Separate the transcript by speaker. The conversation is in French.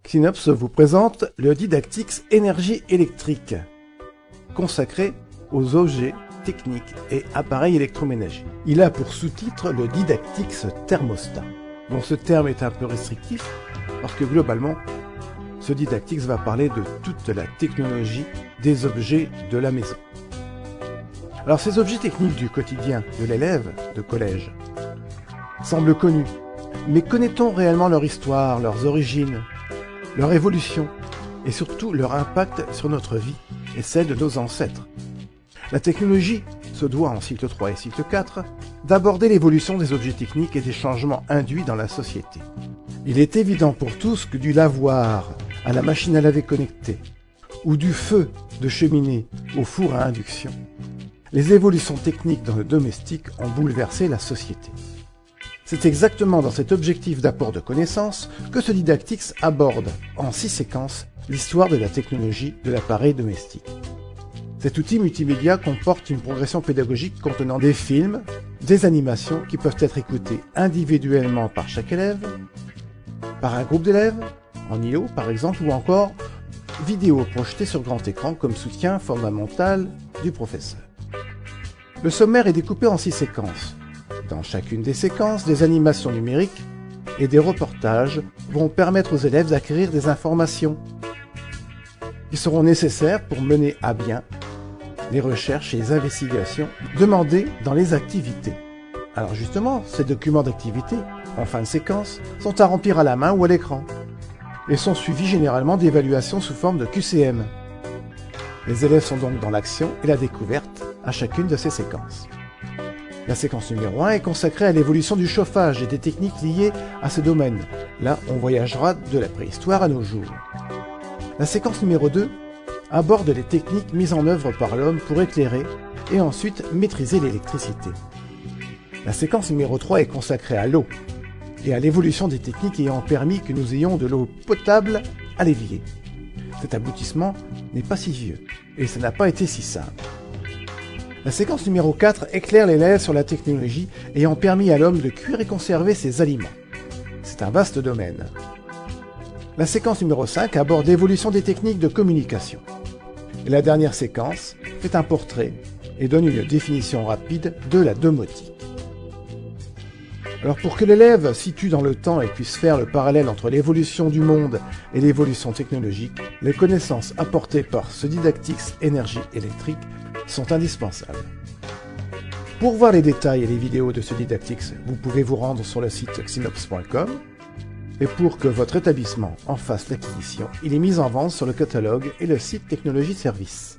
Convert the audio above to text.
Speaker 1: Xinops vous présente le Didactix Énergie électrique, consacré aux objets, techniques et appareils électroménagers. Il a pour sous-titre le Didactix Thermostat. Bon, ce terme est un peu restrictif parce que globalement, ce Didactix va parler de toute la technologie des objets de la maison. Alors ces objets techniques du quotidien de l'élève de collège semblent connus, mais connaît-on réellement leur histoire, leurs origines, leur évolution et surtout leur impact sur notre vie et celle de nos ancêtres? La technologie se doit en cycle 3 et cycle 4 d'aborder l'évolution des objets techniques et des changements induits dans la société. Il est évident pour tous que du lavoir à la machine à laver connectée ou du feu de cheminée au four à induction, les évolutions techniques dans le domestique ont bouleversé la société. C'est exactement dans cet objectif d'apport de connaissances que ce Didactix aborde, en 6 séquences, l'histoire de la technologie de l'appareil domestique. Cet outil multimédia comporte une progression pédagogique contenant des films, des animations qui peuvent être écoutées individuellement par chaque élève, par un groupe d'élèves, en IO par exemple, ou encore vidéos projetées sur grand écran comme soutien fondamental du professeur. Le sommaire est découpé en 6 séquences. Dans chacune des séquences, des animations numériques et des reportages vont permettre aux élèves d'acquérir des informations qui seront nécessaires pour mener à bien les recherches et les investigations demandées dans les activités. Alors justement, ces documents d'activité, en fin de séquence, sont à remplir à la main ou à l'écran et sont suivis généralement d'évaluations sous forme de QCM. Les élèves sont donc dans l'action et la découverte à chacune de ces séquences. La séquence numéro 1 est consacrée à l'évolution du chauffage et des techniques liées à ce domaine. Là, on voyagera de la préhistoire à nos jours. La séquence numéro 2 aborde les techniques mises en œuvre par l'homme pour éclairer et ensuite maîtriser l'électricité. La séquence numéro 3 est consacrée à l'eau et à l'évolution des techniques ayant permis que nous ayons de l'eau potable à l'évier. Cet aboutissement n'est pas si vieux et ça n'a pas été si simple. La séquence numéro 4 éclaire l'élève sur la technologie ayant permis à l'homme de cuire et conserver ses aliments. C'est un vaste domaine. La séquence numéro 5 aborde l'évolution des techniques de communication. Et la dernière séquence fait un portrait et donne une définition rapide de la domotique. Alors pour que l'élève situe dans le temps et puisse faire le parallèle entre l'évolution du monde et l'évolution technologique, les connaissances apportées par ce Didactix Énergie électrique sont indispensables. Pour voir les détails et les vidéos de ce Didactix, vous pouvez vous rendre sur le site xinops.com et pour que votre établissement en fasse l'acquisition, il est mis en vente sur le catalogue et le site Technologie Service.